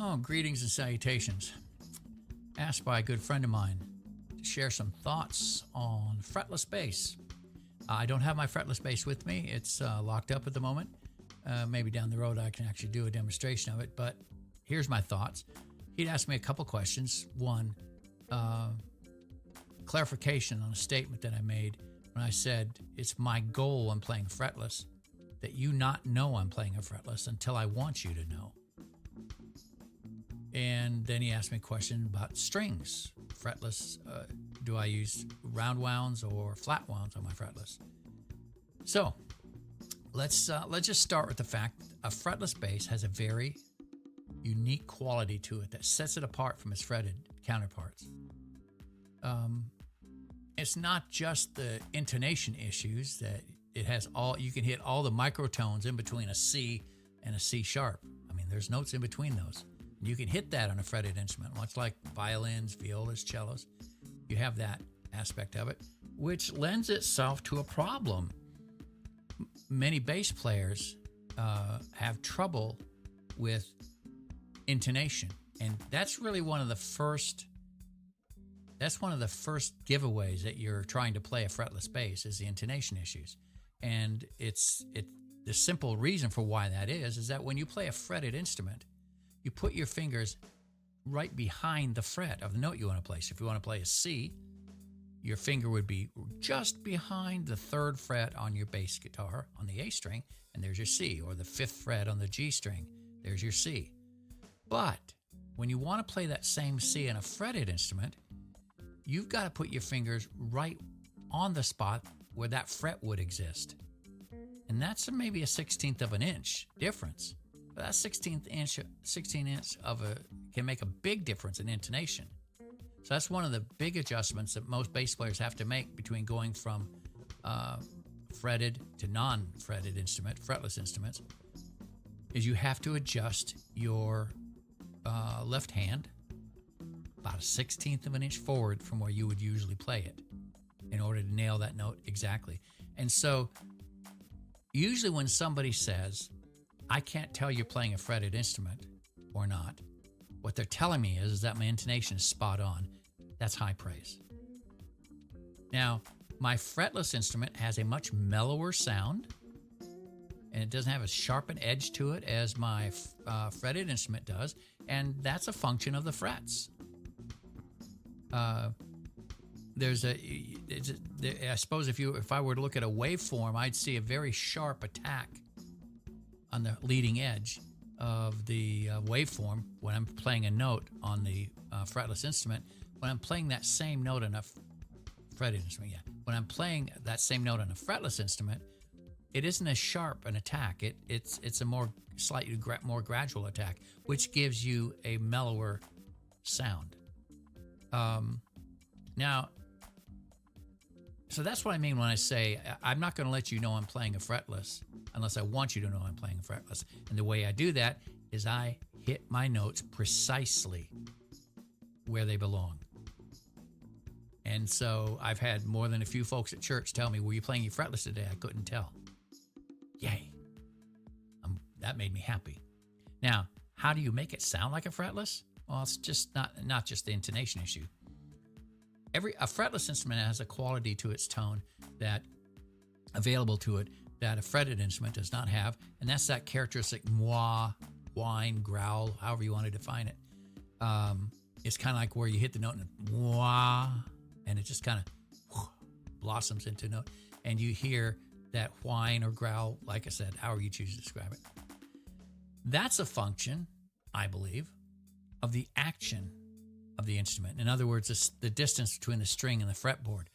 Oh, greetings and salutations. Asked by a good friend of mine to share some thoughts on fretless bass. I don't have my fretless bass with me. It's locked up at the moment. Maybe down the road I can actually do a demonstration of it, but here's my thoughts. He'd asked me a couple questions. One, clarification on a statement that I made when I said it's my goal when playing fretless that you not know I'm playing a fretless until I want you to know. And then he asked me a question about strings. Fretless, do I use round wounds or flat wounds on my fretless? So let's just start with the fact a fretless bass has a very unique quality to it that sets it apart from its fretted counterparts. It's not just the intonation issues that it has you can hit all the microtones in between a C and a C sharp. I mean, there's notes in between those. You can hit that on a fretted instrument, much like violins, violas, cellos. You have that aspect of it, which lends itself to a problem. Many bass players have trouble with intonation, and that's really one of the first giveaways that you're trying to play a fretless bass is the intonation issues. And the simple reason for why that is that when you play a fretted instrument, you put your fingers right behind the fret of the note you want to play. So if you want to play a C, your finger would be just behind the third fret on your bass guitar on the A string, and there's your C, or the fifth fret on the G string, there's your C. But when you want to play that same C in a fretted instrument, you've got to put your fingers right on the spot where that fret would exist. And that's maybe a 1/16 of an inch difference. But that 16 inch can make a big difference in intonation. So that's one of the big adjustments that most bass players have to make between going from fretted to non-fretted fretless instruments, is you have to adjust your left hand about a 1/16 of an inch forward from where you would usually play it in order to nail that note exactly. And so usually when somebody says, I can't tell you're playing a fretted instrument or not, what they're telling me is that my intonation is spot on. That's high praise. Now, my fretless instrument has a much mellower sound, and it doesn't have a sharpened edge to it as my fretted instrument does, and that's a function of the frets. I suppose if I were to look at a waveform, I'd see a very sharp attack on the leading edge of the waveform when I'm playing a note on the fretless instrument. When I'm playing that same note on a fretted instrument, when I'm playing that same note on a fretless instrument, it isn't as sharp an attack. It's a slightly more gradual attack, which gives you a mellower sound. Now, so that's what I mean when I say I'm not going to let you know I'm playing a fretless unless I want you to know I'm playing a fretless. And the way I do that is I hit my notes precisely where they belong. And so I've had more than a few folks at church tell me, were you playing your fretless today? I couldn't tell. Yay. That made me happy. Now, how do you make it sound like a fretless? Well, it's just not just the intonation issue. A fretless instrument has a quality to its tone that available to it that a fretted instrument does not have, and that's that characteristic wah, whine, growl, however you want to define it. It's kind of like where you hit the note and wah, and it just kind of blossoms into a note, and you hear that whine or growl, like I said, however you choose to describe it. That's a function, I believe, of the action of the instrument. In other words, the distance between the string and the fretboard.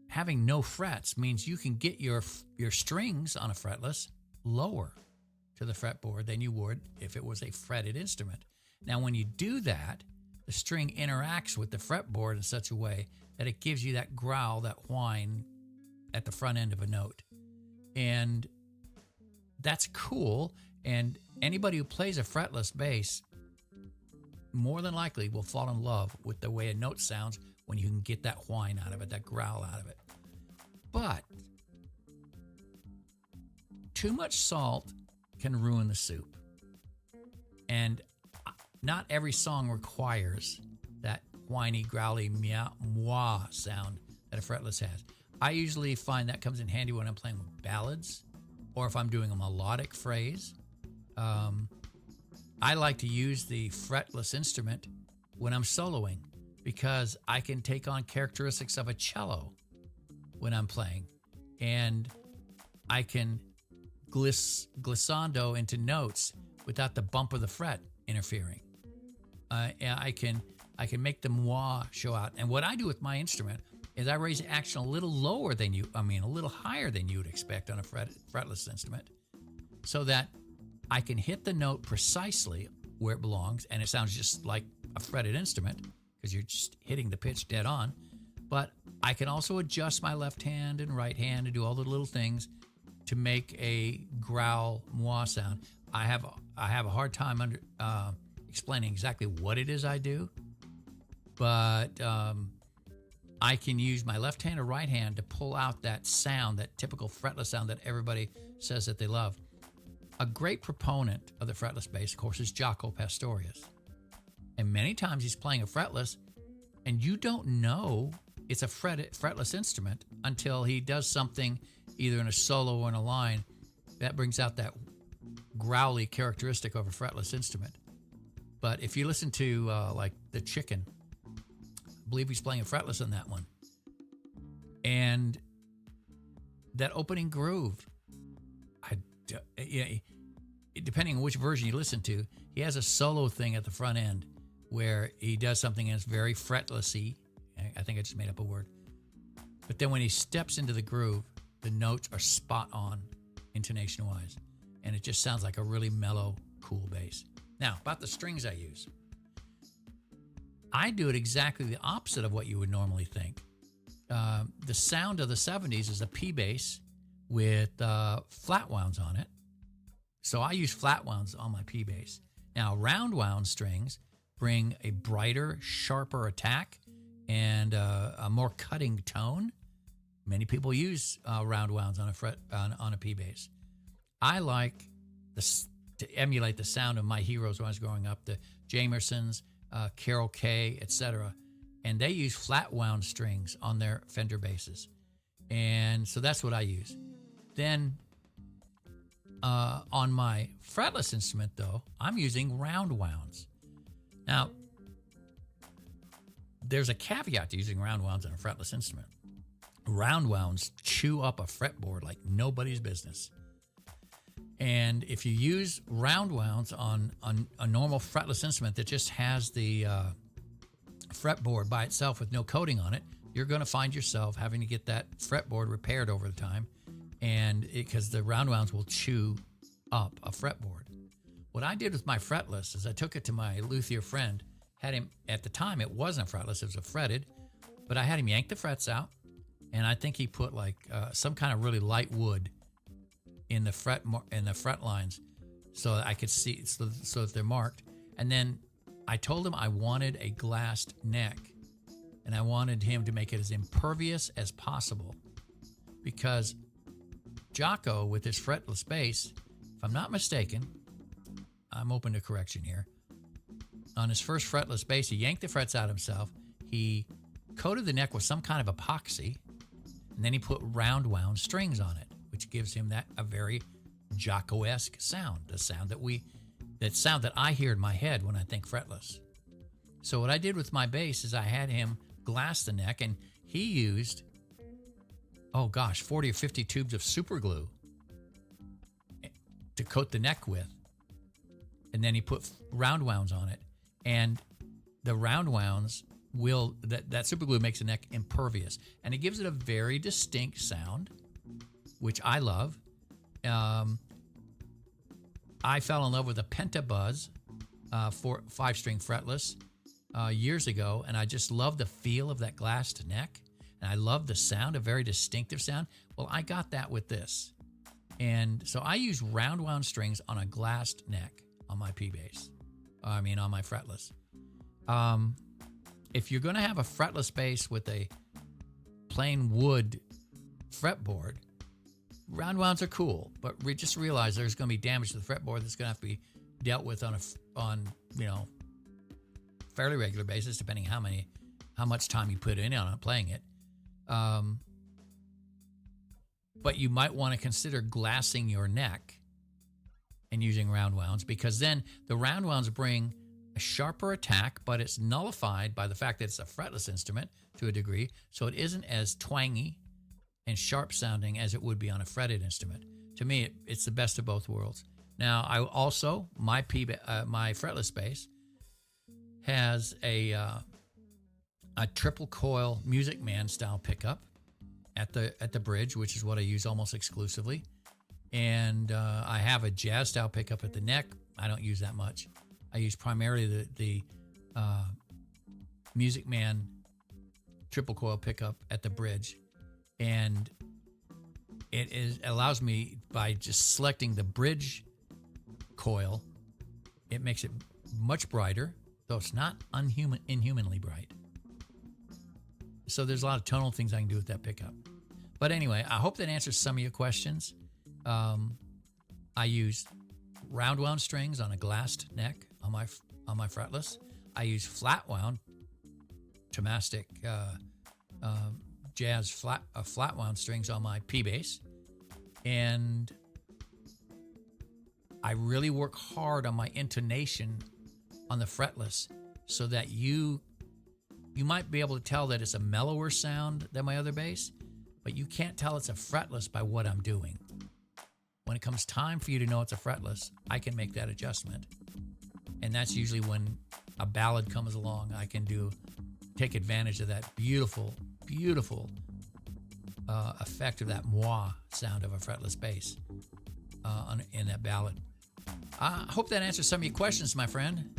having no frets means you can get your strings on a fretless lower to the fretboard than you would if it was a fretted instrument. Now, when you do that, the string interacts with the fretboard in such a way that it gives you that growl, that whine at the front end of a note. And that's cool. And anybody who plays a fretless bass more than likely will fall in love with the way a note sounds when you can get that whine out of it, that growl out of it. But too much salt can ruin the soup. And not every song requires that whiny, growly, meow, mwah sound that a fretless has. I usually find that comes in handy when I'm playing with ballads or if I'm doing a melodic phrase. I like to use the fretless instrument when I'm soloing because I can take on characteristics of a cello when I'm playing, and I can glissando into notes without the bump of the fret interfering. And I can make the moi show out. And what I do with my instrument is I raise the action a little lower than a little higher than you would expect on a fretless instrument, so that I can hit the note precisely where it belongs, and it sounds just like a fretted instrument because you're just hitting the pitch dead on. But I can also adjust my left hand and right hand and do all the little things to make a growl moi sound. I have a hard time explaining exactly what it is I do, but I can use my left hand or right hand to pull out that sound, that typical fretless sound that everybody says that they love. A great proponent of the fretless bass, of course, is Jaco Pastorius. And many times he's playing a fretless, and you don't know it's a fretless instrument until he does something either in a solo or in a line that brings out that growly characteristic of a fretless instrument. But if you listen to like The Chicken, I believe he's playing a fretless on that one. And that opening groove, depending on which version you listen to, he has a solo thing at the front end where he does something that's very fretlessy. I think I just made up a word. But then when he steps into the groove, the notes are spot on intonation-wise. And it just sounds like a really mellow, cool bass. Now, about the strings I use. I do it exactly the opposite of what you would normally think. The sound of the 70s is a P bass with flat wounds on it. So I use flat wounds on my P bass. Now, round wound strings bring a brighter, sharper attack and a more cutting tone. Many people use round wounds on a P bass. I like to emulate the sound of my heroes when I was growing up, the Jamersons, Carol Kay, etc. And they use flat wound strings on their Fender basses. And so that's what I use. Then on my fretless instrument, though, I'm using round wounds. Now, there's a caveat to using round wounds on a fretless instrument. Round wounds chew up a fretboard like nobody's business. And if you use round wounds on a normal fretless instrument that just has the fretboard by itself with no coating on it, you're going to find yourself having to get that fretboard repaired over the time, and because the round wounds will chew up a fretboard. What I did with my fretless is I took it to my luthier friend, had him, at the time it wasn't fretless, it was a fretted, but I had him yank the frets out, and I think he put like some kind of really light wood in the fret lines so that I could see, so that they're marked. And then I told him I wanted a glassed neck, and I wanted him to make it as impervious as possible, because Jaco, with his fretless bass, if I'm not mistaken, I'm open to correction here, on his first fretless bass, he yanked the frets out himself, he coated the neck with some kind of epoxy, and then he put round wound strings on it, which gives him a very Jaco-esque sound, the sound that I hear in my head when I think fretless. So what I did with my bass is I had him glass the neck, and he used, 40 or 50 tubes of super glue to coat the neck with. And then he put round wounds on it. And the round wounds that super glue makes the neck impervious, and it gives it a very distinct sound, which I love. I fell in love with a Pentabuzz for 5-string fretless years ago, and I just love the feel of that glassed neck, and I love the sound, a very distinctive sound. Well, I got that with this, and so I use round wound strings on a glassed neck on my P bass. On my fretless. If you're going to have a fretless bass with a plain wood fretboard, round wounds are cool, but just realize there's going to be damage to the fretboard that's going to have to be dealt with on fairly regular basis, depending how much time you put in on it playing it. But you might want to consider glassing your neck and using round wounds, because then the round wounds bring a sharper attack, but it's nullified by the fact that it's a fretless instrument to a degree, so it isn't as twangy and sharp sounding as it would be on a fretted instrument. To me, it's the best of both worlds. Now, I also, my fretless bass has a triple coil Music Man style pickup at the bridge, which is what I use almost exclusively. And I have a jazz style pickup at the neck. I don't use that much. I use primarily the Music Man triple coil pickup at the bridge, and it allows me, by just selecting the bridge coil, it makes it much brighter, though it's not inhumanly bright. So there's a lot of tonal things I can do with that pickup. But anyway, I hope that answers some of your questions. I use round wound strings on a glassed neck on my fretless. I use flat wound Tomastic jazz flat wound strings on my P bass, and I really work hard on my intonation on the fretless, so that you might be able to tell that it's a mellower sound than my other bass, but you can't tell it's a fretless by what I'm doing. When it comes time for you to know it's a fretless, I can make that adjustment. And that's usually when a ballad comes along. I can take advantage of that beautiful, beautiful effect of that moi sound of a fretless bass in that ballad. I hope that answers some of your questions, my friend.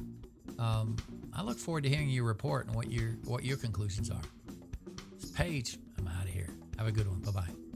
I look forward to hearing your report and what your conclusions are. It's Paige. I'm out of here. Have a good one. Bye-bye.